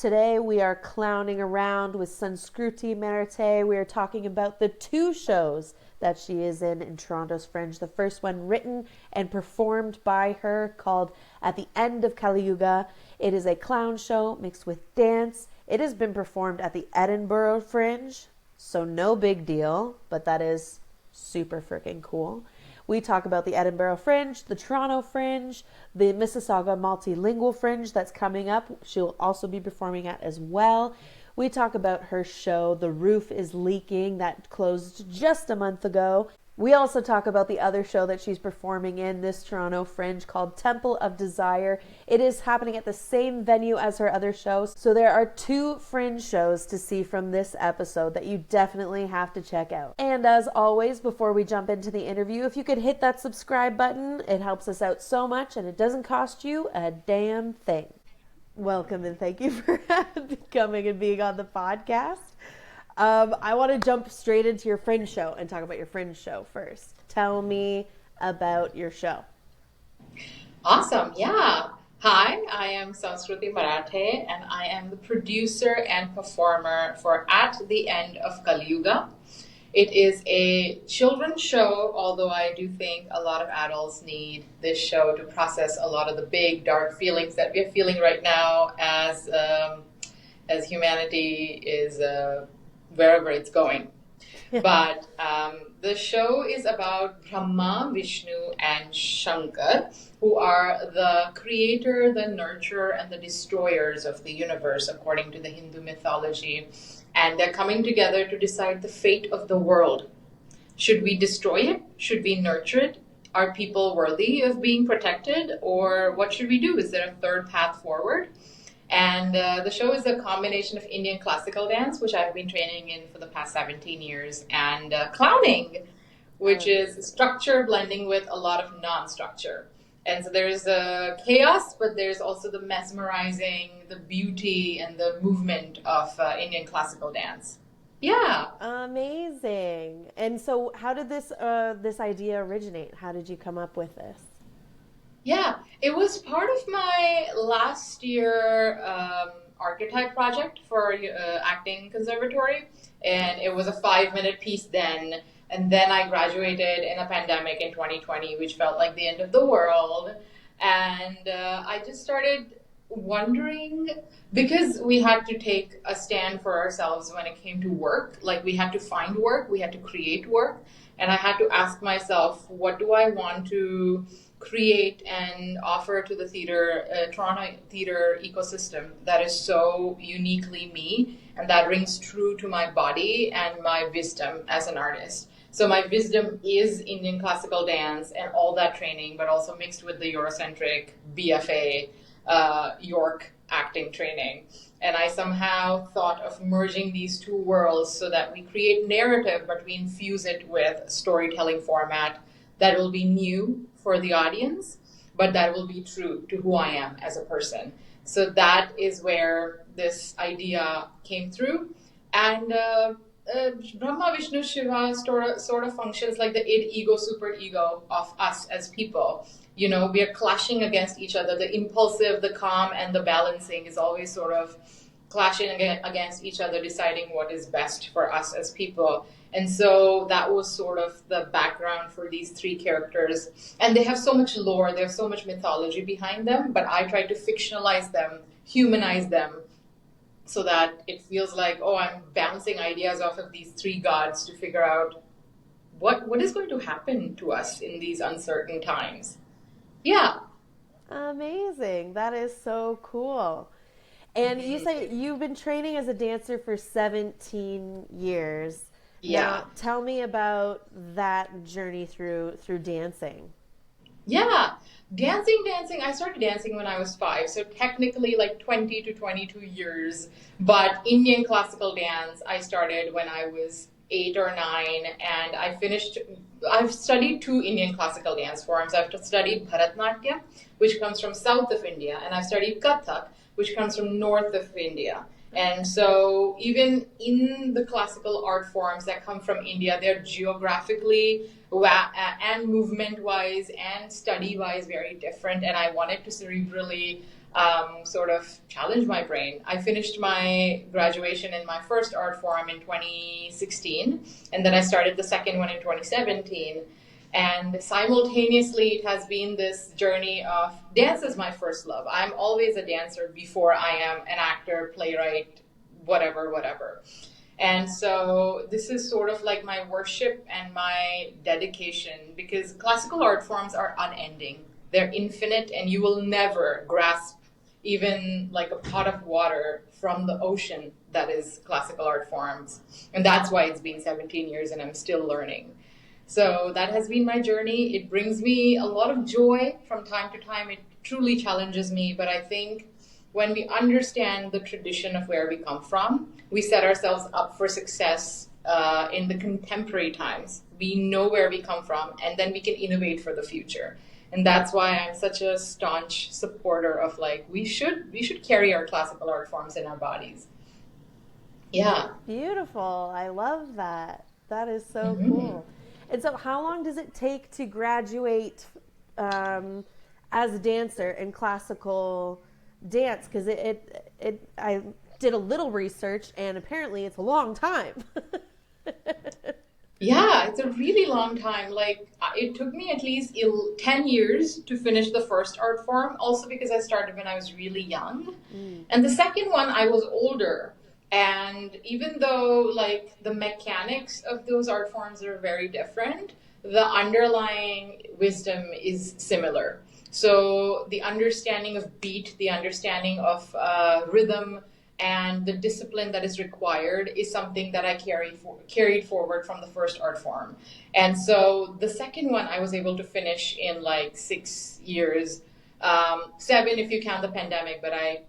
Today we are clowning around with Sanskruti Marathe. We are talking about the two shows that she is in Toronto's Fringe. The first one written and performed by her, called At the End of Kaliyuga. It is a clown show mixed with dance. It has been performed at the Edinburgh Fringe, so no big deal, but that is super freaking cool. We talk about the Edinburgh Fringe, the Toronto Fringe, the Mississauga Multilingual Fringe that's coming up. She'll also be performing at as well. We talk about her show, The Roof is Leaking, that closed just a month ago. We also talk about the other show that she's performing in this Toronto Fringe called Temple of Desire. It is happening at the same venue as her other shows. So there are two Fringe shows to see from this episode that you definitely have to check out. And as always, before we jump into the interview, if you could hit that subscribe button, it helps us out so much and it doesn't cost you a damn thing. Welcome and thank you for coming and being on the podcast. I want to jump straight into your Fringe show and talk about your Fringe show first. Tell me about your show. Awesome. Yeah. Hi, I am Sanskruti Marathe and I am the producer and performer for At the End of Kaliyuga. It is a children's show, although I do think a lot of adults need this show to process a lot of the big, dark feelings that we're feeling right now as humanity is wherever it's going. But the show is about Brahma, Vishnu, and Shankar, who are the creator, the nurturer, and the destroyers of the universe, according to the Hindu mythology. And they're coming together to decide the fate of the world. Should we destroy it? Should we nurture it? Are people worthy of being protected? Or what should we do? Is there a third path forward? And the show is a combination of Indian classical dance, which I've been training in for the past 17 years, and clowning, which is structure blending with a lot of non-structure. And so there's chaos, but there's also the mesmerizing, the beauty, and the movement of Indian classical dance. Yeah. Amazing. And so how did this idea originate? How did you come up with this? Yeah, it was part of my last year archetype project for acting conservatory, and it was a 5-minute piece then. And then I graduated in a pandemic in 2020, which felt like the end of the world. And I just started wondering, because we had to take a stand for ourselves when it came to work, like we had to find work, we had to create work. And I had to ask myself, what do I want to create and offer to the theater, Toronto theater ecosystem that is so uniquely me and that rings true to my body and my wisdom as an artist. So my wisdom is Indian classical dance and all that training, but also mixed with the Eurocentric BFA York acting training. And I somehow thought of merging these two worlds so that we create narrative, but we infuse it with storytelling format that will be new for the audience, but that will be true to who I am as a person. So that is where this idea came through. And Brahma, Vishnu, Shiva sort of functions like the id, ego, superego of us as people. You know, we are clashing against each other. The impulsive, the calm, and the balancing is always sort of clashing against each other, deciding what is best for us as people. And so that was sort of the background for these three characters. And they have so much lore, they have so much mythology behind them, but I tried to fictionalize them, humanize them, so that it feels like, oh, I'm bouncing ideas off of these three gods to figure out what is going to happen to us in these uncertain times. Yeah. Amazing. That is so cool. And you say you've been training as a dancer for 17 years. Yeah. Now, tell me about that journey through dancing. Yeah. Dancing. I started dancing when I was 5, so technically like 20 to 22 years. But Indian classical dance, I started when I was 8 or 9, and I've studied 2 Indian classical dance forms. I've studied Bharatanatyam, which comes from south of India, and I've studied Kathak, which comes from north of India. And so even in the classical art forms that come from India, they're geographically and movement-wise and study-wise very different. And I wanted to cerebrally sort of challenge my brain. I finished my graduation in my first art form in 2016, and then I started the second one in 2017. And simultaneously, it has been this journey of dance is my first love. I'm always a dancer before I am an actor, playwright, whatever, whatever. And so this is sort of like my worship and my dedication because classical art forms are unending. They're infinite, and you will never grasp even like a pot of water from the ocean that is classical art forms. And that's why it's been 17 years and I'm still learning. So that has been my journey. It brings me a lot of joy from time to time. It truly challenges me, but I think when we understand the tradition of where we come from, we set ourselves up for success in the contemporary times. We know where we come from, and then we can innovate for the future. And that's why I'm such a staunch supporter of like we should carry our classical art forms in our bodies. Yeah. Beautiful. I love that. That is so Mm-hmm. cool. And so, how long does it take to graduate um, as a dancer in classical dance? Because I did a little research, and apparently it's a long time. Yeah, it's a really long time. Like, it took me at least 10 years to finish the first art form, also because I started when I was really young. Mm. And the second one, I was older. And even though, like, the mechanics of those art forms are very different, the underlying wisdom is similar. So, the understanding of beat, the understanding of rhythm, and the discipline that is required is something that I carried forward from the first art form. And so the second one I was able to finish in like 6 years, seven if you count the pandemic, but I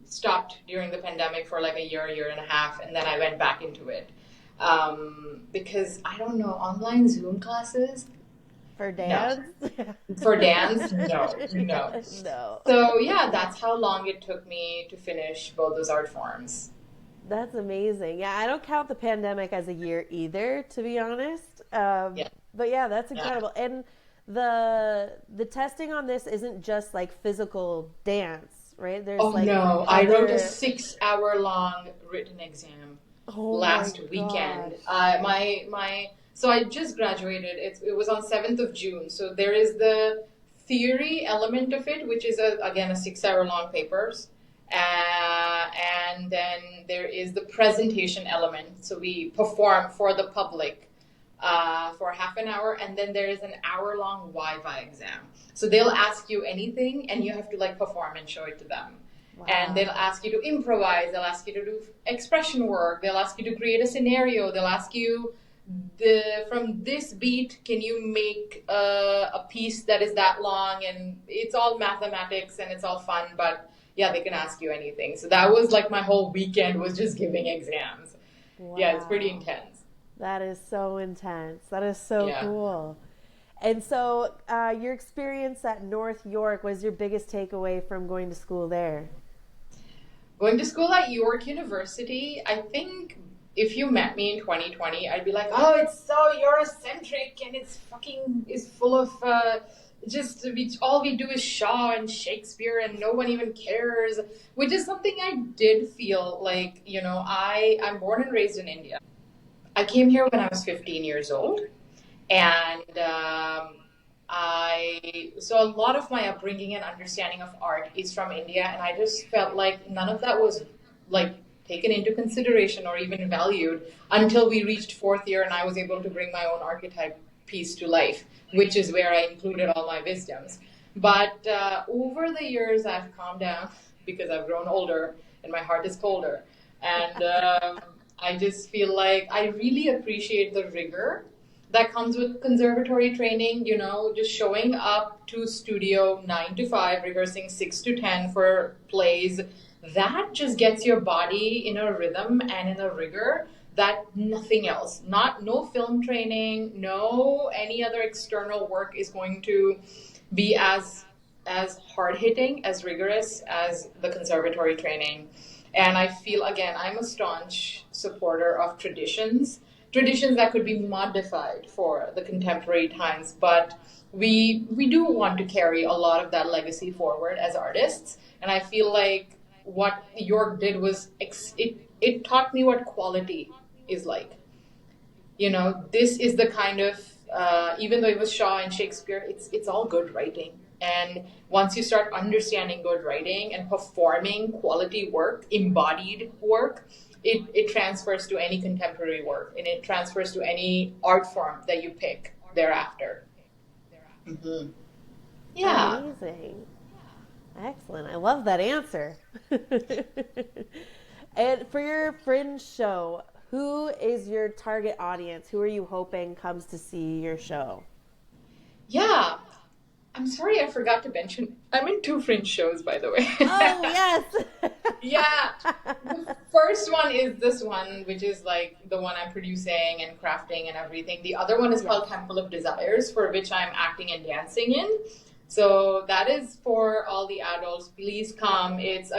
stopped during the pandemic for like a year and a half, and then I went back into it. Because I don't know, online Zoom classes, For no. dance? For dance, no, no. No. So yeah, that's how long it took me to finish both those art forms. That's amazing. Yeah, I don't count the pandemic as a year either, to be honest. Yeah, But yeah, that's yeah. incredible. And the testing on this isn't just like physical dance, right? There's Oh like no, I wrote a other. 6 hour long written exam Oh my last weekend. gosh. So I just graduated. It was on 7th of June. So there is the theory element of it, which is again a 6 hour long papers. And then there is the presentation element. So we perform for the public for half an hour, and then there is an hour-long Viva exam. So they'll ask you anything, and you have to like perform and show it to them. And they'll Wow. ask you to improvise. They'll ask you to do expression work. They'll ask you to create a scenario. They'll ask you from this beat, can you make a piece that is that long? And it's all mathematics and it's all fun, but yeah, they can ask you anything. So that was like my whole weekend was just giving exams. Yeah, it's pretty Wow. intense. That is so intense. That is so Yeah. cool. And so, your experience at North York was your biggest takeaway from going to school there? Going to school at York University, I think if you met me in 2020, I'd be like, oh, it's so Eurocentric and it's fucking is full of all we do is Shaw and Shakespeare and no one even cares, which is something I did feel like, I'm born and raised in India. I came here when I was 15 years old, and so a lot of my upbringing and understanding of art is from India, and I just felt like none of that was like taken into consideration or even valued until we reached fourth year and I was able to bring my own archetype piece to life, which is where I included all my wisdoms. But over the years, I've calmed down because I've grown older and my heart is colder. And I just feel like I really appreciate the rigor that comes with conservatory training, just showing up to studio 9 to 5, rehearsing 6 to 10 for plays. That just gets your body in a rhythm and in a rigor that nothing else, not no film training, no any other external work is going to be as hard hitting, as rigorous as the conservatory training. And I feel again, I'm a staunch supporter of traditions traditions that could be modified for the contemporary times, but we do want to carry a lot of that legacy forward as artists. And I feel like what York did was it taught me what quality is like. You know, this is the kind of even though it was Shaw and Shakespeare, it's all good writing. And once you start understanding good writing and performing quality work, embodied work, it transfers to any contemporary work, and it transfers to any art form that you pick thereafter. Hmm. Yeah. Amazing. Excellent. I love that answer. And for your Fringe show, who is your target audience? Who are you hoping comes to see your show? Yeah. I'm sorry I forgot to mention. I'm in two Fringe shows, by the way. Oh, yes. Yeah. The first one is this one, which is like the one I'm producing and crafting and everything. The other one is Yes. called Temple of Desires, for which I'm acting and dancing in. So that is for all the adults. Please come. It's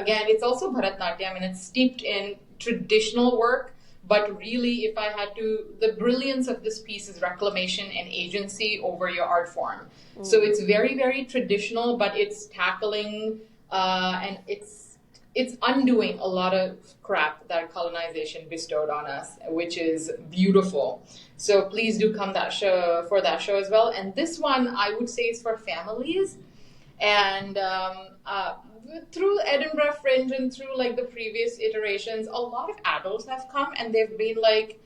also Bharatnatyam, and it's steeped in traditional work. But really, if I had to, the brilliance of this piece is reclamation and agency over your art form. So it's very, very traditional, but it's tackling and it's undoing a lot of crap that colonization bestowed on us, which is beautiful. So please do come that show as well. And this one I would say is for families. And through Edinburgh Fringe and through like the previous iterations, a lot of adults have come and they've been like,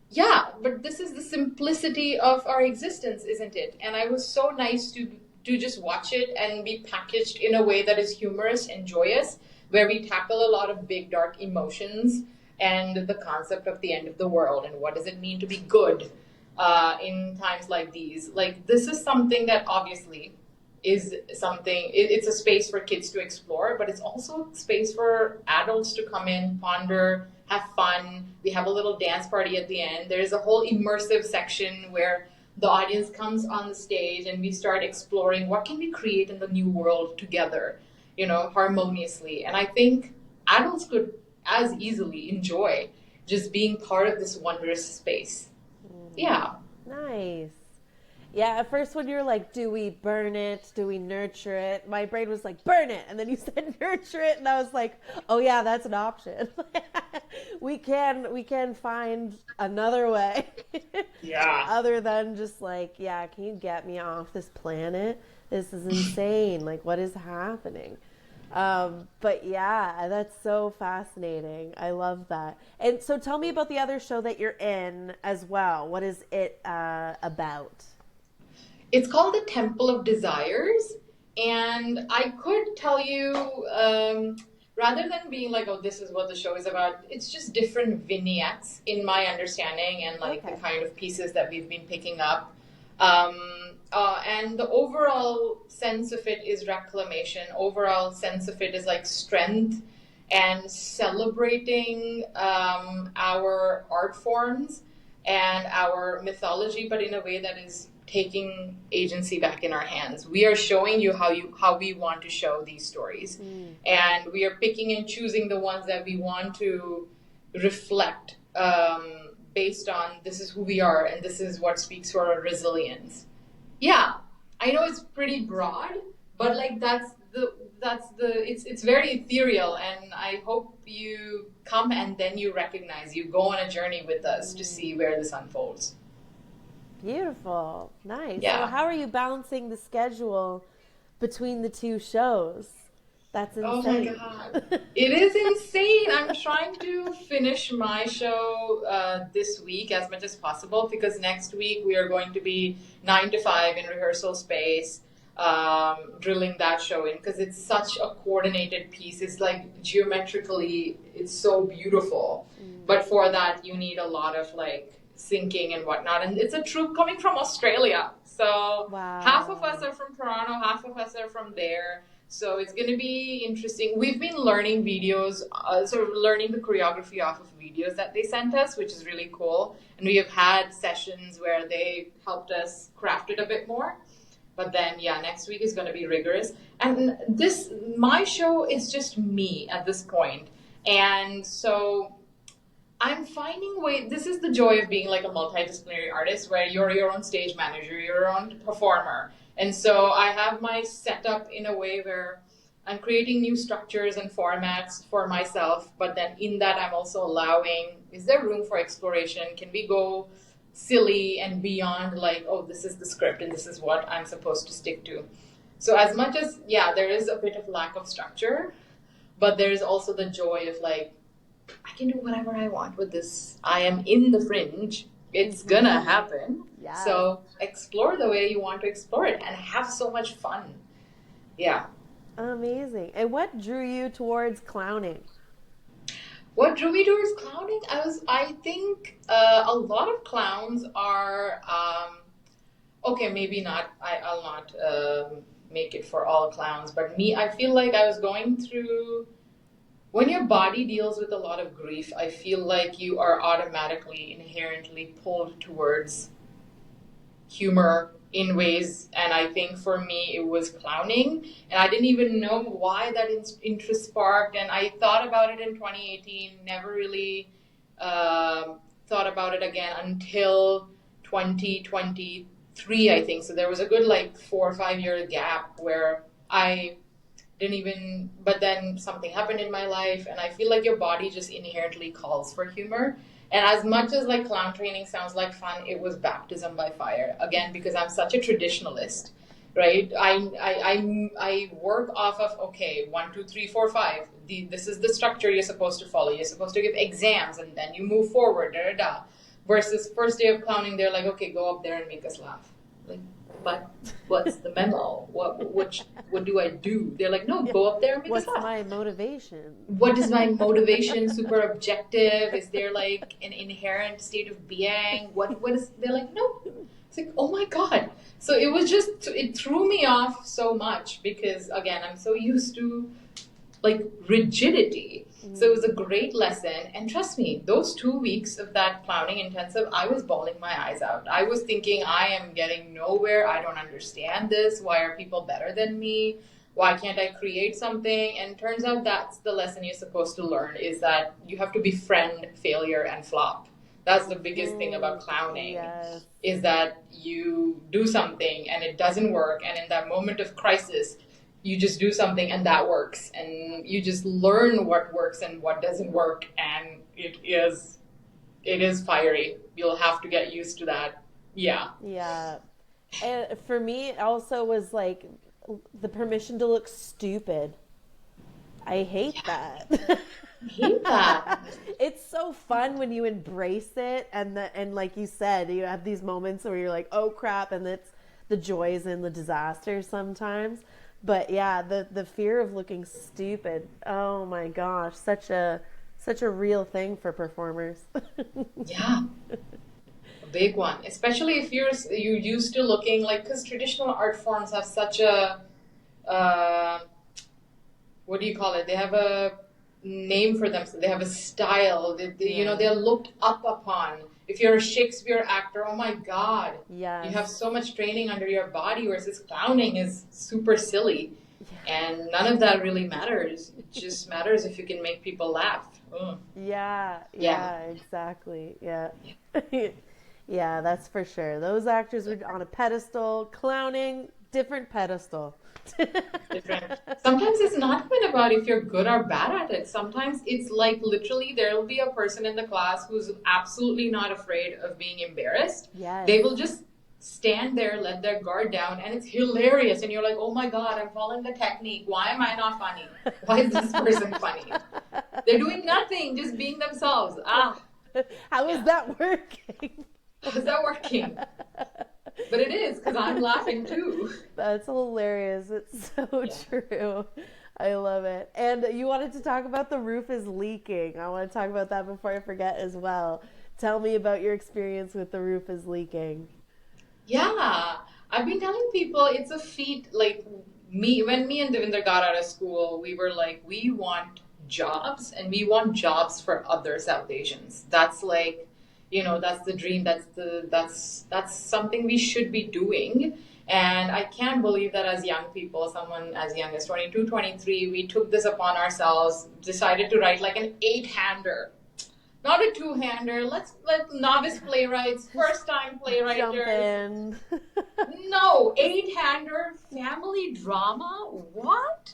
yeah, but this is the simplicity of our existence, isn't it? And I was so nice to just watch it and be packaged in a way that is humorous and joyous, where we tackle a lot of big dark emotions and the concept of the end of the world and what does it mean to be good in times like these. Like, this is something that obviously is something, it's a space for kids to explore, but it's also a space for adults to come in, ponder, have fun. We have a little dance party at the end. There's a whole immersive section where the audience comes on the stage and we start exploring what can we create in the new world together, harmoniously. And I think adults could as easily enjoy just being part of this wondrous space. Yeah. Nice. Yeah, at first when you were like, do we burn it? Do we nurture it? My brain was like, burn it. And then you said nurture it. And I was like, oh yeah, that's an option. we can find another way. Yeah. Other than just like, yeah, can you get me off this planet? This is insane. Like, what is happening? But yeah, that's so fascinating. I love that. And so tell me about the other show that you're in as well. What is it about? It's called the Temple of Desires. And I could tell you, rather than being like, oh, this is what the show is about, it's just different vignettes in my understanding and like Okay. the kind of pieces that we've been picking up. And the overall sense of it is reclamation. Overall sense of it is like strength and celebrating our art forms and our mythology, but in a way that is taking agency back in our hands. We are showing you how we want to show these stories, and we are picking and choosing the ones that we want to reflect based on this is who we are and this is what speaks for our resilience. Yeah, I know it's pretty broad, but like it's very ethereal, and I hope you come and then you recognize, you go on a journey with us to see where this unfolds. Beautiful. Nice. So Yeah. how are you balancing the schedule between the two shows? That's Oh my insane. God. It is insane. I'm trying to finish my show this week as much as possible, because next week we are going to be 9 to 5 in rehearsal space, drilling that show in, because it's such a coordinated piece. It's like geometrically, it's so beautiful. But for that, you need a lot of like syncing and whatnot. And it's a troupe coming from Australia. So half of us Wow. are from Toronto, half of us are from there. So it's going to be interesting. We've been learning videos, sort of learning the choreography off of videos that they sent us, which is really cool. And we have had sessions where they helped us craft it a bit more. But then, yeah, next week is going to be rigorous. And my show is just me at this point. And so I'm finding way. This is the joy of being like a multidisciplinary artist, where you're your own stage manager, you're your own performer, and so I have my setup in a way where I'm creating new structures and formats for myself. But then in that, I'm also allowing: is there room for exploration? Can we go silly and beyond? Like, oh, this is the script and this is what I'm supposed to stick to. So as much as yeah, there is a bit of lack of structure, but there's also the joy of like I can do whatever I want with this. I am in the fringe. It's gonna happen. Yeah. So explore the way you want to explore it and have so much fun. Yeah. Amazing. And what drew you towards clowning? What drew me towards clowning? I think a lot of clowns are, okay, maybe not, I'll not make it for all clowns, but me, I feel like I was going through when your body deals with a lot of grief, I feel like you are automatically, inherently pulled towards humor in ways. And I think for me, it was clowning. And I didn't even know why that interest sparked. And I thought about it in 2018, never really thought about it again until 2023, I think. So there was a good like 4 or 5 year gap where I didn't even, but then something happened in my life, and I feel like your body just inherently calls for humor. And as much as like clown training sounds like fun, it was baptism by fire again because I'm such a traditionalist, right? I work off of okay, 1, 2, 3, 4, 5. This is the structure you're supposed to follow. You're supposed to give exams, and then you move forward. Da da da. Versus first day of clowning, they're like, okay, go up there and make us laugh. Like, but what's the memo? What do I do? They're like, no, go up there and make us What's laugh. my motivation? What is my motivation? Super objective? Is there like an inherent state of being? What is? They're like, no. It's like, oh my god. So it was just it threw me off so much because again, I'm so used to like rigidity. So it was a great lesson. And trust me, those 2 weeks of that clowning intensive, I was bawling my eyes out. I was thinking, I am getting nowhere. I don't understand this. Why are people better than me? Why can't I create something? And turns out that's the lesson you're supposed to learn is that you have to befriend failure and flop. That's the biggest thing about clowning Yes. is that you do something and it doesn't work. And in that moment of crisis, you just do something and that works and you just learn what works and what doesn't work and it is fiery. You'll have to get used to that. Yeah. Yeah. And for me, it also was like the permission to look stupid. I hate that. I hate that. It's so fun when you embrace it and like you said, you have these moments where you're like, "Oh crap," and it's the joys and the disasters sometimes. But yeah, the fear of looking stupid. Oh my gosh, such a real thing for performers. Yeah. A big one, especially if you're used to looking like because traditional art forms have such a uh, what do you call it? They have a name for them. So they have a style. You know, they're looked up upon. If you're a Shakespeare actor, oh my God, Yes. you have so much training under your body. Versus clowning is super silly, and none of that really matters. It just matters if you can make people laugh. Mm. Yeah, Yeah. exactly. Yeah. Yeah, that's for sure. Those actors were on a pedestal, clowning, different pedestal. Different. Sometimes it's not even about if you're good or bad at it. Sometimes it's like literally there will be a person in the class who's absolutely not afraid of being embarrassed. Yes. They will just stand there, let their guard down, and it's hilarious. And you're like, oh my God, I'm following the technique. Why am I not funny? Why is this person funny? They're doing nothing, just being themselves. How is that working? How's that working? But it is, because I'm laughing too. That's hilarious. It's so true. I love it. And you wanted to talk about the roof is leaking. I want to talk about that before I forget as well. Tell me about your experience with the roof is leaking. Yeah, I've been telling people it's a feat. Like when me and Devinder got out of school, we were like, we want jobs and we want jobs for other South Asians. That's like, that's the dream. That's something we should be doing. And I can't believe that as young people, someone as young as 22, 23, we took this upon ourselves, decided to write like an 8-hander. not a two-hander. Let's let novice playwrights, first-time Jump playwriters. in. No, eight-hander family drama. What?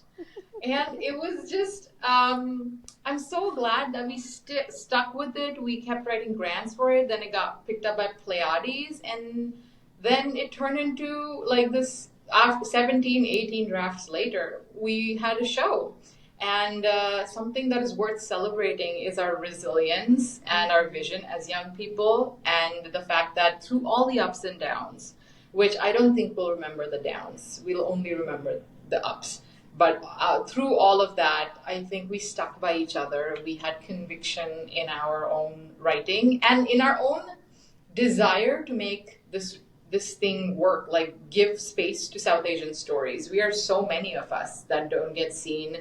And it was just, I'm so glad that we stuck with it. We kept writing grants for it. Then it got picked up by Pleiades. And then it turned into like this, after 17, 18 drafts later, we had a show. And something that is worth celebrating is our resilience and our vision as young people, and the fact that through all the ups and downs, which I don't think we'll remember the downs, we'll only remember the ups. But through all of that, I think we stuck by each other. We had conviction in our own writing and in our own desire to make this thing work, like give space to South Asian stories. We are so many of us that don't get seen.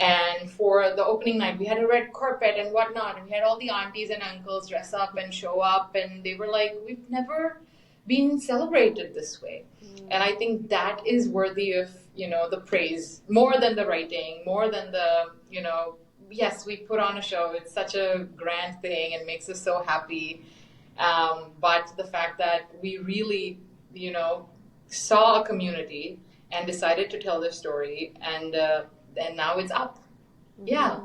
And for the opening night, we had a red carpet and whatnot, and we had all the aunties and uncles dress up and show up, and they were like, we've never been celebrated this way. And I think that is worthy of, the praise, more than the writing, more than the, yes, we put on a show. It's such a grand thing and makes us so happy. But the fact that we really, saw a community and decided to tell their story, and now it's up. Yeah.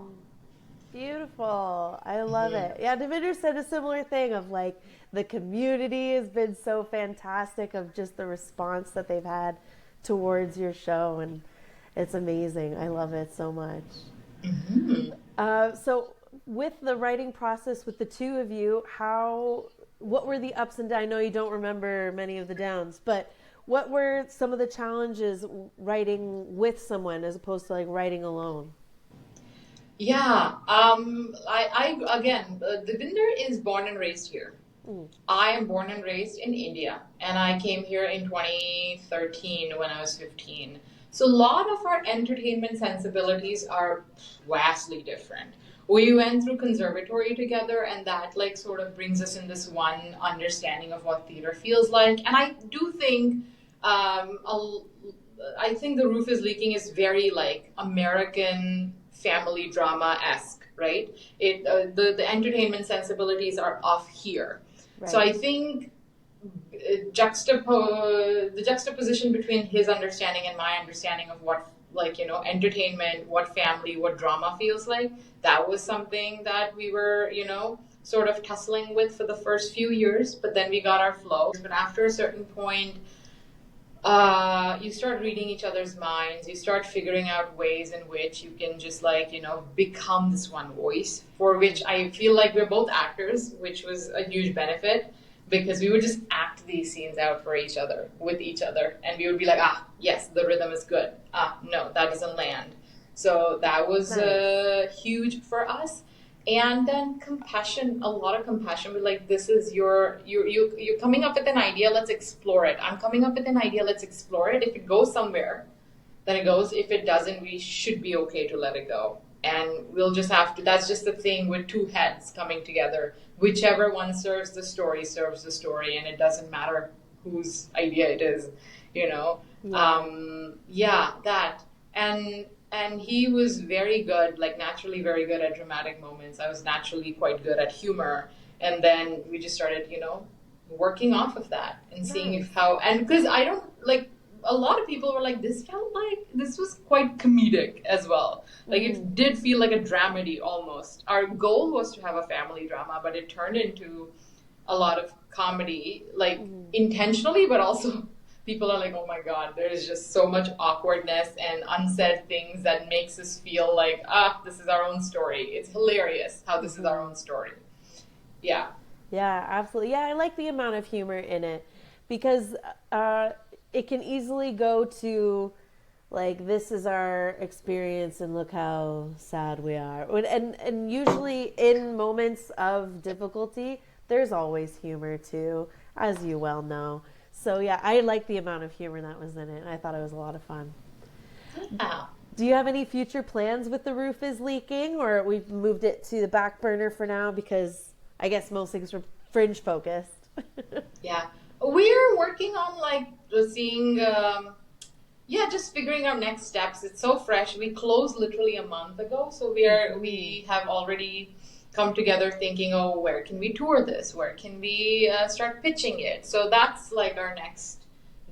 Beautiful. I love it. Yeah, Devinder said a similar thing of like the community has been so fantastic of just the response that they've had towards your show, and it's amazing. I love it so much. So with the writing process with the two of you, what were the ups and downs? I know you don't remember many of the downs, but what were some of the challenges writing with someone as opposed to like writing alone? Yeah. I again, Devinder is born and raised here. I am born and raised in India, and I came here in 2013 when I was 15. So a lot of our entertainment sensibilities are vastly different. We went through conservatory together, and that like sort of brings us in this one understanding of what theater feels like. And I do think, I think The Roof is Leaking is very like American family drama-esque, right? The entertainment sensibilities are off here. Right. So I think the juxtaposition between his understanding and my understanding of what, like, entertainment, what family, what drama feels like, that was something that we were, sort of tussling with for the first few years, but then we got our flow. But after a certain point, you start reading each other's minds. You start figuring out ways in which you can just become this one voice, for which I feel like we're both actors, which was a huge benefit, because we would just act these scenes out for each other, with each other. And we would be like, yes, the rhythm is good. No, that doesn't land. So that was huge for us. And then compassion, a lot of compassion. We're like, this is you're coming up with an idea, let's explore it. I'm coming up with an idea, let's explore it. If it goes somewhere, then it goes. If it doesn't, we should be okay to let it go. And we'll just have to, that's just the thing with two heads coming together. Whichever one serves the story, and it doesn't matter whose idea it is, that. And he was very good, like naturally very good at dramatic moments. I was naturally quite good at humor. And then we just started, working off of that and seeing and because I don't, like, a lot of people were like, this felt like, this was quite comedic as well. Like, it did feel like a dramedy almost. Our goal was to have a family drama, but it turned into a lot of comedy, like intentionally, but also people are like, oh my God, there is just so much awkwardness and unsaid things that makes us feel like, this is our own story. It's hilarious how this is our own story. Yeah. Yeah, absolutely. Yeah, I like the amount of humor in it because it can easily go to like, this is our experience and look how sad we are. And usually in moments of difficulty, there's always humor too, as you well know. So yeah, I like the amount of humor that was in it. I thought it was a lot of fun. Do you have any future plans with The Roof is Leaking, or we've moved it to the back burner for now because I guess most things are Fringe focused? Yeah, we're working on like seeing, just figuring out next steps. It's so fresh. We closed literally a month ago, so we have already come together thinking, oh, where can we tour this? Where can we start pitching it? So that's like our next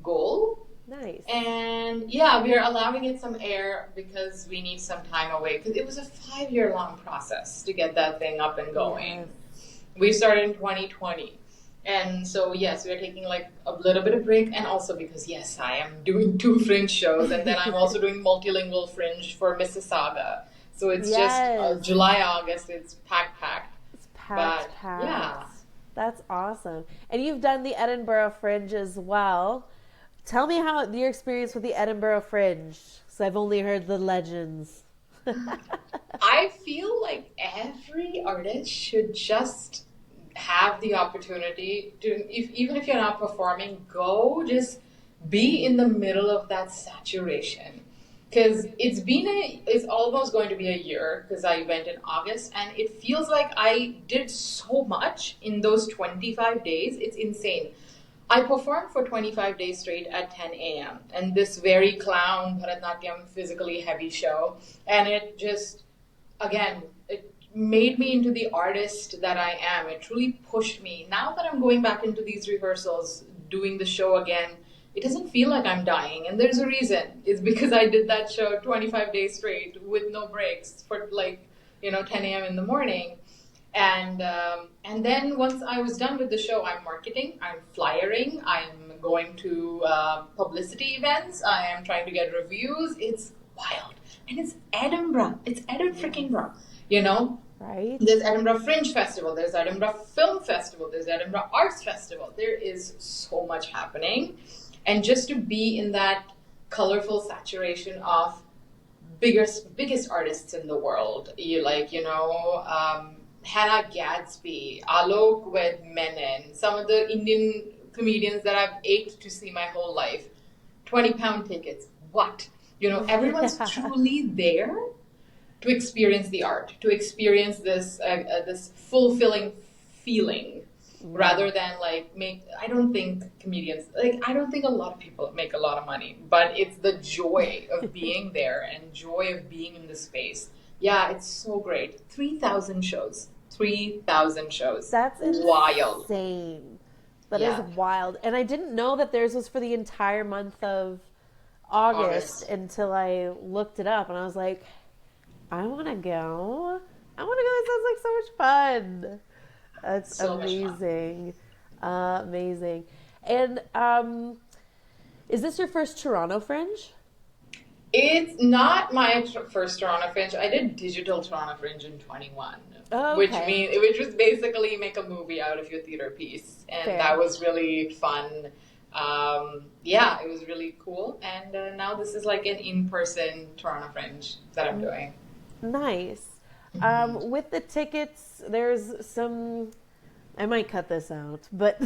goal. Nice. And yeah, we are allowing it some air because we need some time away, because it was a 5-year long process to get that thing up and going. Yes. We started in 2020. And so, yes, we are taking like a little bit of break, and also because, yes, I am doing 2 fringe shows, and then I'm also doing multilingual fringe for Mississauga. So it's Yes. just July, August, it's packed. It's packed, But packed. yeah. That's awesome. And you've done the Edinburgh Fringe as well. Tell me how your experience with the Edinburgh Fringe. So I've only heard the legends. I feel like every artist should just have the opportunity to, even if you're not performing, go just be in the middle of that saturation. Because it's almost going to be a year, because I went in August, and it feels like I did so much in those 25 days. It's insane. I performed for 25 days straight at 10 a.m. and this very clown Bharatanatyam physically heavy show. And it just, again, it made me into the artist that I am. It truly pushed me. Now that I'm going back into these rehearsals, doing the show again, it doesn't feel like I'm dying. And there's a reason. It's because I did that show 25 days straight with no breaks for 10 a.m. in the morning. And then once I was done with the show, I'm marketing, I'm flyering, I'm going to publicity events, I am trying to get reviews. It's wild. And it's Edinburgh. It's Edinburgh, Right? There's Edinburgh Fringe Festival, there's Edinburgh Film Festival, there's Edinburgh Arts Festival. There is so much happening. And just to be in that colorful saturation of biggest artists in the world, Hannah Gadsby, Alok with Menon, some of the Indian comedians that I've ached to see my whole life. 20-pound tickets. What? Everyone's truly there to experience the art, to experience this fulfilling feeling, rather than I don't think a lot of people make a lot of money, but it's the joy of being there and joy of being in the space. Yeah, it's so great. 3,000 shows. 3,000 shows. That's wild. Insane. That is wild. And I didn't know that theirs was for the entire month of August until I looked it up, and I was like, I want to go. It sounds like so much fun. That's so amazing. Amazing. And is this your first Toronto Fringe? It's not my first Toronto Fringe. I did digital Toronto Fringe in 21, which was basically make a movie out of your theater piece, and that was really fun. It was really cool, and now this is like an in-person Toronto Fringe that I'm doing. Nice. With the tickets, there's some. I might cut this out, but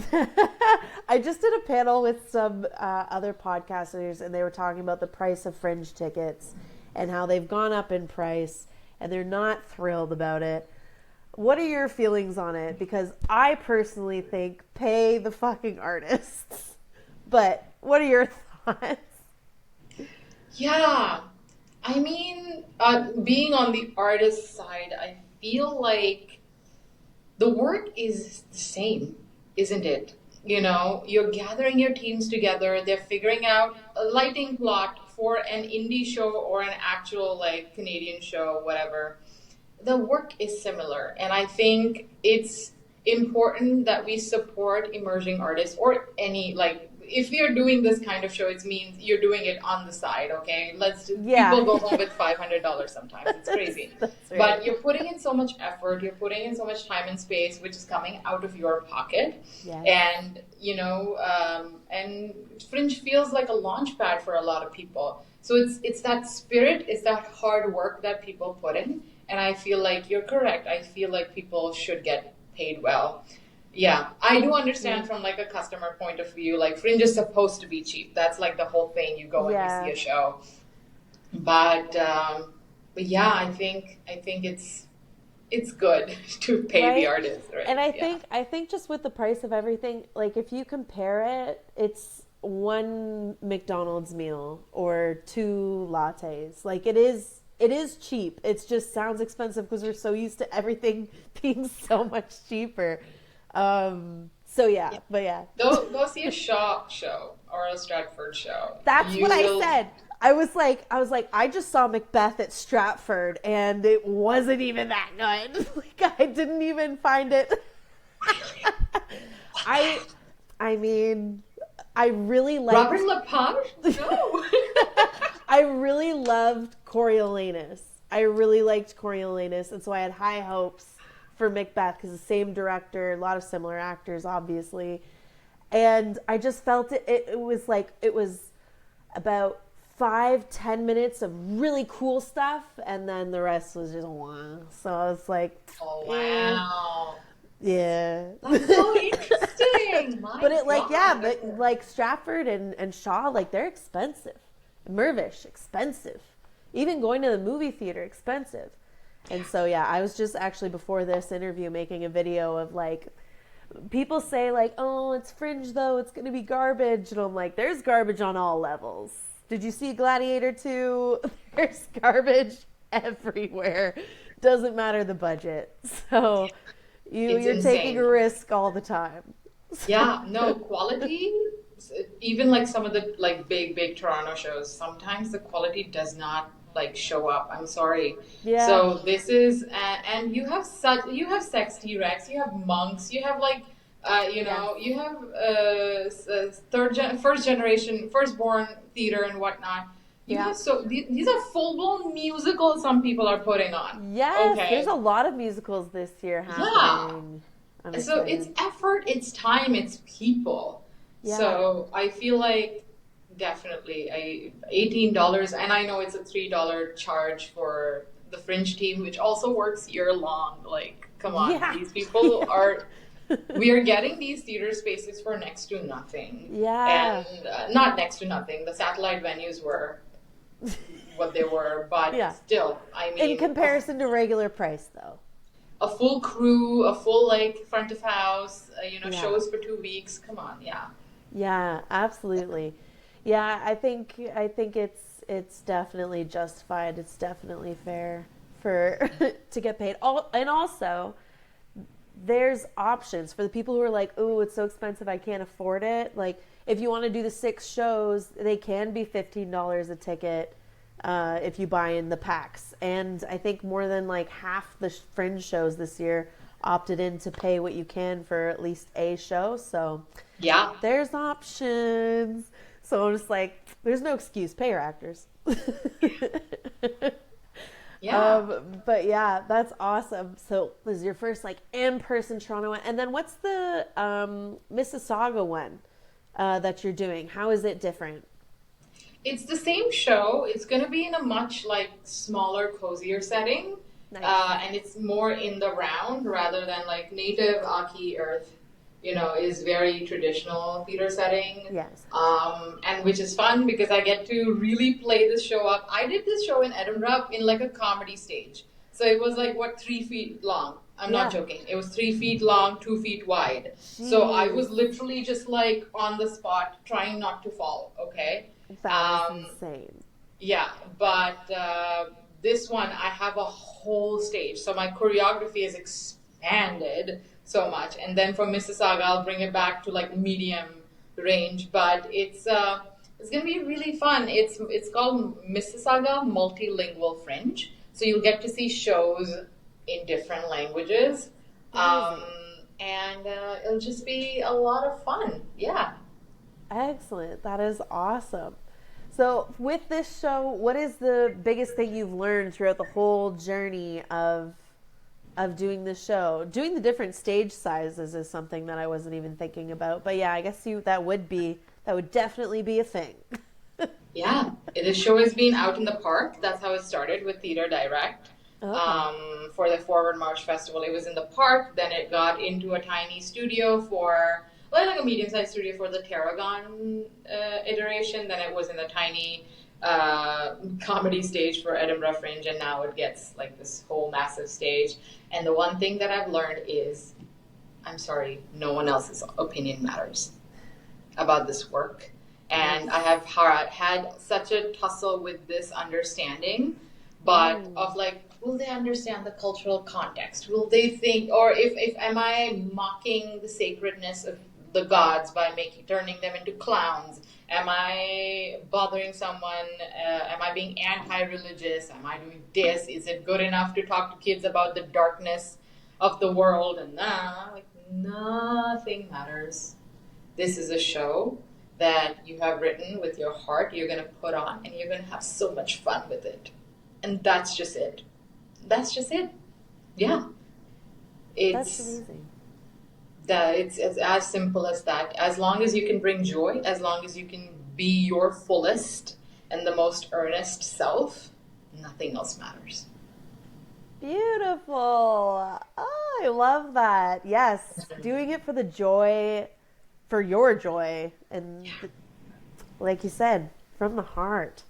I just did a panel with some other podcasters, and they were talking about the price of Fringe tickets and how they've gone up in price, and they're not thrilled about it. What are your feelings on it? Because I personally think pay the fucking artists. But what are your thoughts? Yeah. I mean, being on the artist side, I feel like the work is the same, isn't it? You're gathering your teams together. They're figuring out a lighting plot for an indie show or an actual Canadian show, whatever. The work is similar. And I think it's important that we support emerging artists, or any, if you're doing this kind of show, it means you're doing it on the side, okay? People go home with $500 sometimes. It's crazy. Right. But you're putting in so much effort, you're putting in so much time and space, which is coming out of your pocket. Yes. And, and Fringe feels like a launch pad for a lot of people. So it's that spirit, it's that hard work that people put in. And I feel like you're correct. I feel like people should get paid well. Yeah, I do understand from a customer point of view, Fringe is supposed to be cheap. That's the whole thing. You go and you see a show. But yeah, I think it's good to pay the artist, right? And I think just with the price of everything, if you compare it, it's one McDonald's meal or 2 lattes. It is it is cheap. It just sounds expensive because we're so used to everything being so much cheaper. So yeah, Yeah. but yeah. Go see a Shaw show or a Stratford show. That's You what I will. said. I just saw Macbeth at Stratford and it wasn't even that good. Like I didn't even find it. Really? What the I heck? I mean, I really Robert liked Lepage? No. I really loved Coriolanus. I really liked Coriolanus, and so I had high hopes for Macbeth because the same director, a lot of similar actors, obviously. And I just felt it was like it was about 5-10 minutes of really cool stuff, and then the rest was just wow. So I was like, Oh eh, wow. yeah. That's so interesting. But My it like yeah, God. but like Stratford and Shaw, like they're expensive. Mirvish, expensive. Even going to the movie theater, expensive. And so yeah, I was just actually before this interview making a video of like people say like, oh, it's Fringe though, it's gonna be garbage, and I'm like, there's garbage on all levels. Did you see Gladiator 2? There's garbage everywhere. Doesn't matter the budget. So It's you're taking a insane. risk all the time. Yeah, no, quality, even like some of the like big Toronto shows, sometimes the quality does not like show up. I'm sorry. Yeah. So this is and you have sex T-Rex, you have monks, you have like Yes. you have first generation, firstborn theater and whatnot. You Yeah. have these are full-blown musicals some people are putting on. Yes, there's Okay. a lot of musicals this year Yeah. happening. I'm So it's excited. effort, it's time, it's people. Yeah. So I feel like definitely $18, and I know it's a $3 charge for the Fringe team, which also works year long. Like, come on, Yeah. these people are. We are getting these theater spaces for next to nothing, Yeah. and not next to nothing. The satellite venues were what they were, but Yeah. still, I In mean, comparison to regular price though. a full crew, a full like front of house, Yeah. shows for 2 weeks. Come on, yeah, Yeah, absolutely. Yeah, I think it's definitely justified. It's definitely fair for to get paid. All and also there's options for the people who are like, "Oh, it's so expensive, I can't afford it." Like, if you want to do the 6 shows, they can be $15 a ticket if you buy in the packs. And I think more than like half the Fringe shows this year opted in to pay what you can for at least a show. So yeah, there's options. So I'm just like, there's no excuse. Pay your actors. yeah. But yeah, that's awesome. So this is your first like in-person Toronto one, and then what's the Mississauga one that you're doing? How is it different? It's the same show. It's going to be in a much like smaller, cozier setting, Nice. and it's more in the round rather than like native Aki Earth. Is very traditional theater setting, Yes. and which is fun because I get to really play this show up. I did this show in Edinburgh in like a comedy stage, so it was like what 3 feet long. I'm not Yeah. joking. It was 3 feet long, 2 feet wide. So I Jeez, was literally just like on the spot, trying not to fall. Okay. that is Um, insane. yeah, but this one I have a whole stage, so my choreography is expanded so much. And then for Mississauga, I'll bring it back to like medium range, but it's gonna be really fun. It's called Mississauga Multilingual Fringe, so you'll get to see shows in different languages, um, Amazing. and it'll just be a lot of fun. Yeah. Excellent. That is awesome. So, with this show, what is the biggest thing you've learned throughout the whole journey of doing the show? Doing the different stage sizes is something that I wasn't even thinking about. But yeah, I guess that would definitely be a thing. Yeah, the show has been out in the park. That's how it started with Theatre Direct. Okay. For the Forward March Festival, it was in the park. Then it got into a tiny studio like a medium-sized studio for the Tarragon iteration. Then it was in the tiny comedy stage for Edinburgh Fringe, and now it gets like this whole massive stage. And the one thing that I've learned is, I'm sorry, no one else's opinion matters about this work. And I Nice. have had such a tussle with this understanding. but Mm. of like, will they understand the cultural context? Will they think, or if am I mocking the sacredness of the gods by making turning them into clowns? Am I bothering someone? Am I being anti-religious? Am I doing this? Is it good enough to talk to kids about the darkness of the world? And like nothing matters. This is a show that you have written with your heart, you're going to put on, and you're going to have so much fun with it. And that's just it. That's just it. Yeah. That's It's amazing. it's as simple as that. As long as you can bring joy, as long as you can be your fullest and the most earnest self, nothing else matters. Beautiful. Oh, I love that. Yes, doing it for the joy, for your joy, and like you said, from the heart.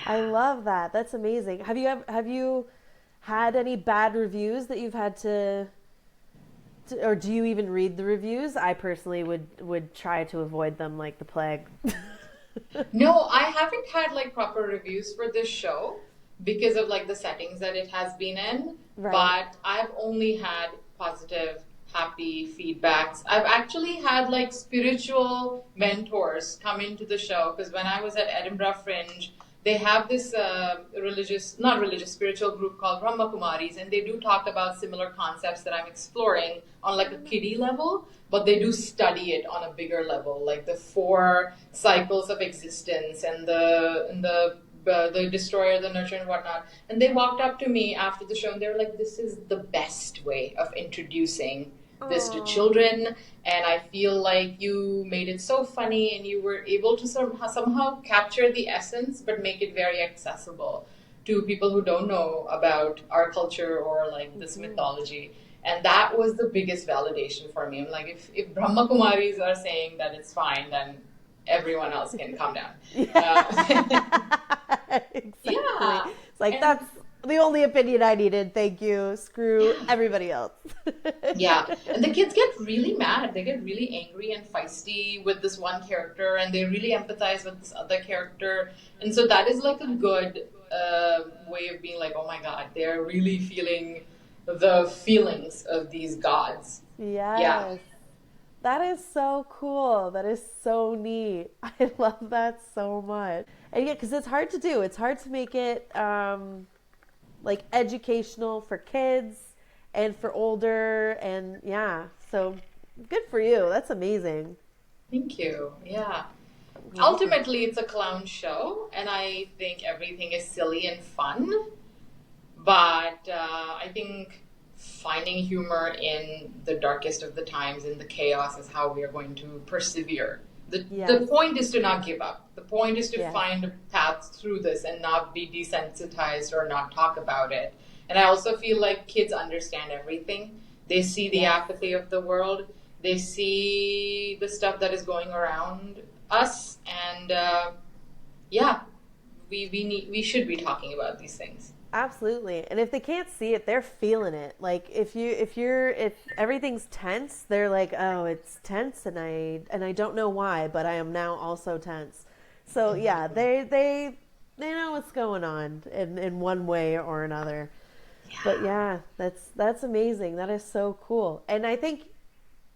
I Yeah. love that. That's amazing. Have you had any bad reviews that you've had to, or do you even read the reviews? I personally would try to avoid them like the plague. No, I haven't had like proper reviews for this show because of like the settings that it has been in, Right. but I've only had positive, happy feedbacks. I've actually had like spiritual mentors come into the show because when I was at Edinburgh Fringe, they have this not religious, spiritual group called Brahma Kumaris, and they do talk about similar concepts that I'm exploring on like a kiddie level, but they do study it on a bigger level, like the four cycles of existence and the destroyer, the nurturer, and whatnot. And they walked up to me after the show and they were like, "This is the best way of introducing this to Oh. children, and I feel like you made it so funny and you were able to somehow capture the essence but make it very accessible to people who don't know about our culture or like this mythology." And that was the biggest validation for me. I'm like, if Brahma Kumaris are saying that it's fine, then everyone else can come down. Yeah. Exactly. Yeah, It's like and that's the only opinion I needed. Thank you. Screw yeah. everybody else. Yeah, and the kids get really mad. They get really angry and feisty with this one character, and they really empathize with this other character. And so that is like a good way of being like, oh my God, they're really feeling the feelings of these gods. Yeah, Yes. That is so cool. That is so neat. I love that so much. And yeah, because it's hard to do. It's hard to make it like educational for kids and for older. And yeah, so good for you. That's amazing. thank you. Yeah. I'm welcome. Ultimately, it's a clown show, and I think everything is silly and fun. But I think finding humor in the darkest of the times, in the chaos, is how we are going to persevere. The Yes. point is to not give up. The point is to Yes. find a path through this and not be desensitized or not talk about it. And I also feel like kids understand everything. They see the Yes. apathy of the world. They see the stuff that is going around us, and yeah, we should be talking about these things. Absolutely. And if they can't see it, they're feeling it. Like if everything's tense, they're like, "Oh, it's tense and I don't know why, but I am now also tense." So, yeah, they know what's going on in one way or another. But Yeah. yeah, that's amazing. That is so cool. And I think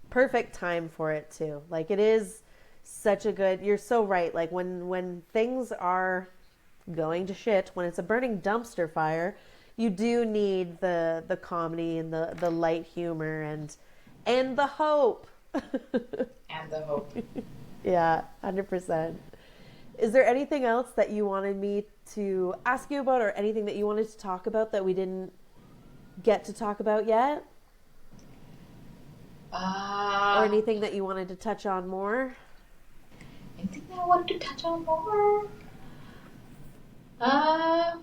perfect time for it too. Like it is such a good. You're so right. Like when things are going to shit, when it's a burning dumpster fire, you do need the comedy and the light humor and the hope. And the hope. Yeah, 100%. Is there anything else that you wanted me to ask you about or anything that you wanted to talk about that we didn't get to talk about yet? Or Uh, anything that you wanted to touch on more? anything that I want to touch on more? Uh,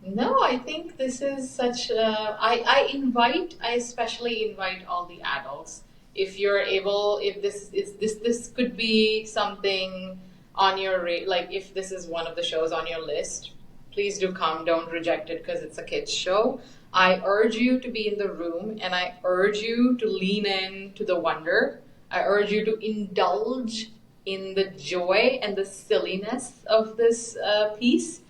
no, I think this is such. I especially invite all the adults. If you're able, if this could be something on your like if this is one of the shows on your list, please do come. Don't reject it because it's a kids show. I urge you to be in the room, and I urge you to lean in to the wonder. I urge you to indulge in the joy and the silliness of this piece,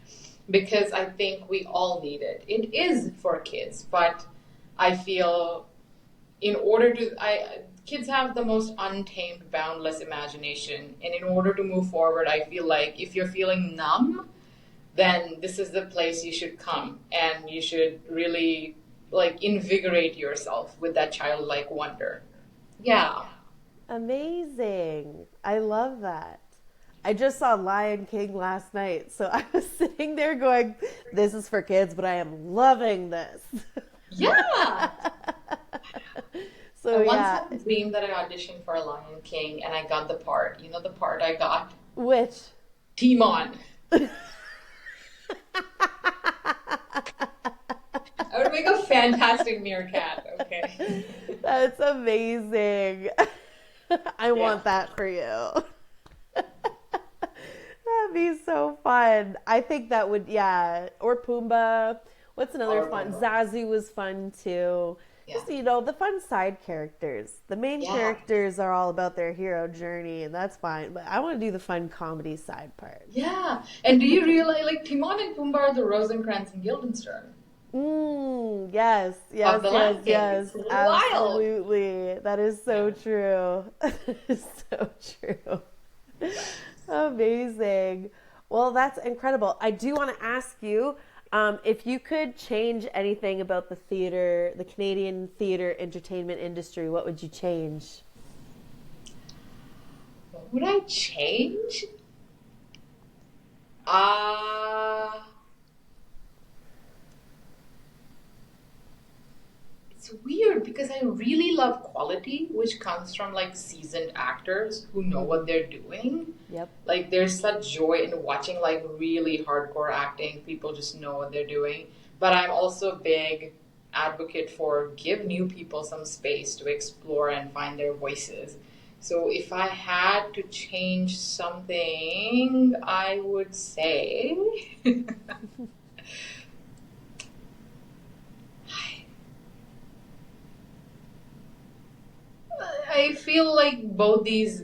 because I think we all need it. It is for kids, but I feel in order to I kids have the most untamed, boundless imagination, and in order to move forward, I feel like if you're feeling numb, then this is the place you should come, and you should really like invigorate yourself with that childlike wonder. Yeah. Amazing. I love that. I just saw Lion King last night, so I was sitting there going, this is for kids, but I am loving this. Yeah. I So, once yeah. had a dream that I auditioned for a Lion King and I got the part. You know the part I got? Which? Timon. I would make a fantastic meerkat, okay? That's amazing. I Yeah. want that for you. That'd be so fun. I think that would, yeah. Or Pumbaa. What's another Or fun? Pumbaa. Zazu was fun too. Yeah. Just, the fun side characters. The main Yeah. characters are all about their hero journey, and that's fine. But I want to do the fun comedy side part. Yeah. And do you realize like Timon and Pumbaa are the Rosencrantz and Guildenstern Yes, of yes, the yes, Lion King? yes. It's a little wild. Absolutely. That is so Yeah. true. That is so true. Amazing. Well, that's incredible. I do want to ask you if you could change anything about the theater, the Canadian theater entertainment industry, what would you change? What would I change? Uh It's weird because I really love quality, which comes from like seasoned actors who know what they're doing. Yep. Like there's such joy in watching like really hardcore acting. People just know what they're doing. But I'm also a big advocate for give new people some space to explore and find their voices. So if I had to change something, I would say I feel like both these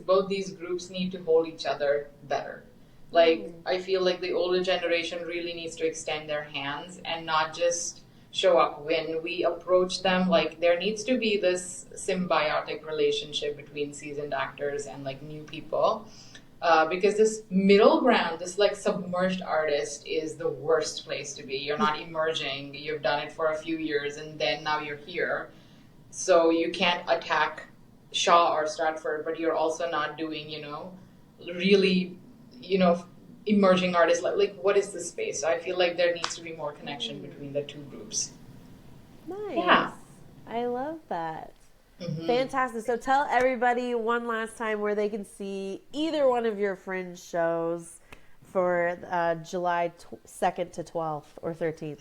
groups need to hold each other better. Like I feel like the older generation really needs to extend their hands and not just show up when we approach them. Like there needs to be this symbiotic relationship between seasoned actors and like new people. Because this middle ground, this like submerged artist is the worst place to be. You're not emerging. You've done it for a few years and then now you're here. So you can't attack Shaw or Stratford, but you're also not doing, really, you know, emerging artists. Like what is the space? So I feel like there needs to be more connection between the two groups. Nice. Yeah. I love that. Hmm. Fantastic. So tell everybody one last time where they can see either one of your Fringe shows for July 2nd to 12th or 13th.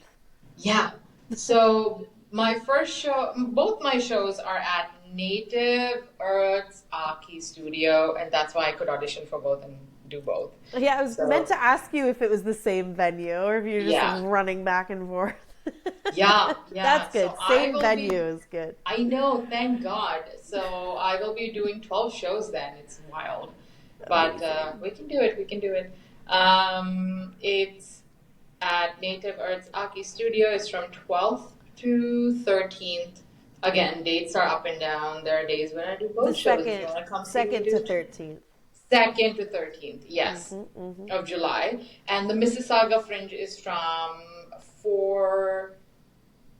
Yeah. So my first show, both my shows are at Native Earth's Aki Studio, and that's why I could audition for both and do both. Yeah, I was meant So to ask you if it was the same venue or if you're just yeah, running back and forth. yeah, yeah. That's good. So I Same will venue be. is good. I know, thank God. So I will be doing 12 shows then. It's wild. But Amazing. we can do it. We can do it. It's at Native Earths Aki Studio. It's from 12th to 13th. Again, dates are up and down. There are days when I do The both shows. If you want to come see me second to do 13th. 2nd to 13th, yes, Hmm. of July. And the Mississauga Fringe is four,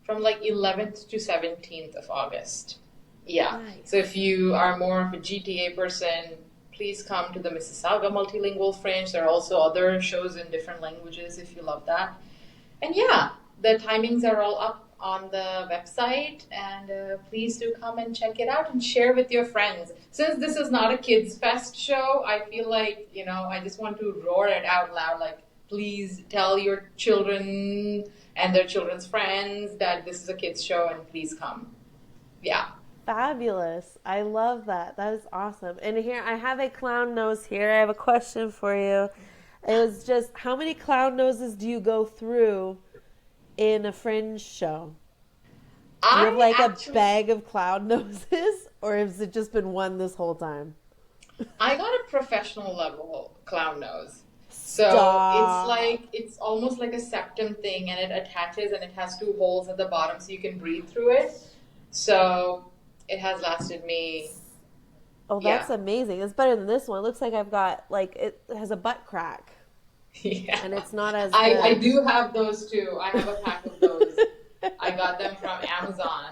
from like 11th to 17th of August. Yeah. So Nice. if you are more of a GTA person, please come to the Mississauga Multilingual Fringe. There are also other shows in different languages if you love that. And yeah, the timings are all up on the website, and please do come and check it out and share with your friends. Since this is not a kids fest show, I feel like, I just want to roar it out loud like, please tell your children and their children's friends that this is a kids show and please come. Yeah. Fabulous. I love that. That is awesome. And here, I have a clown nose here. I have a question for you. It was just, how many clown noses do you go through in a Fringe show? Do you have I like a actually bag of clown noses, or has it just been one this whole time? I got a professional level clown nose. So it's Stop. like it's almost like a septum thing, and it attaches, and it has two holes at the bottom, so you can breathe through it. So it has lasted me, Oh, yeah, that's amazing. It's better than this one. It looks like I've got like it has a butt crack yeah. and it's not as I good. do have those too. I have a pack of those. I got them from Amazon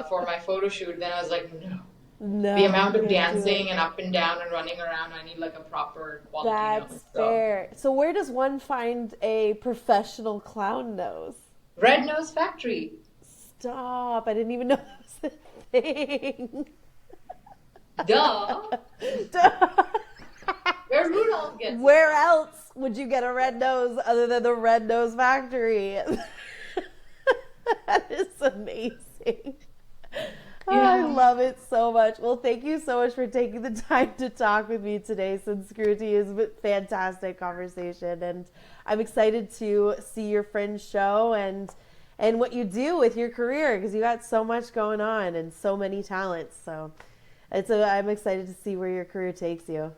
for my photo shoot. Then I was like, no. The No, amount you of can't do it. dancing and up and down and running around, I need like a proper quality nose. That's So, fair. So where does one find a professional clown nose? Red Nose Factory. Stop. I didn't even know that was a thing. Duh. Where Rudolph gets it Where from. else would you get a red nose other than the Red Nose Factory? That is amazing. Oh, I Yeah. love it so much. Well, thank you so much for taking the time to talk with me today. Sanskruti is a fantastic conversation, and I'm excited to see your Fringe show and what you do with your career because you got so much going on and so many talents. So I'm excited to see where your career takes you.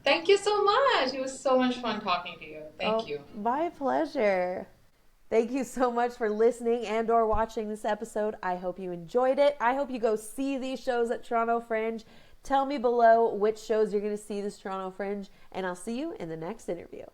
Thank you so much. It was so much fun talking to you. Thank Oh, you. my pleasure. Thank you so much for listening and or watching this episode. I hope you enjoyed it. I hope you go see these shows at Toronto Fringe. Tell me below which shows you're going to see this Toronto Fringe, and I'll see you in the next interview.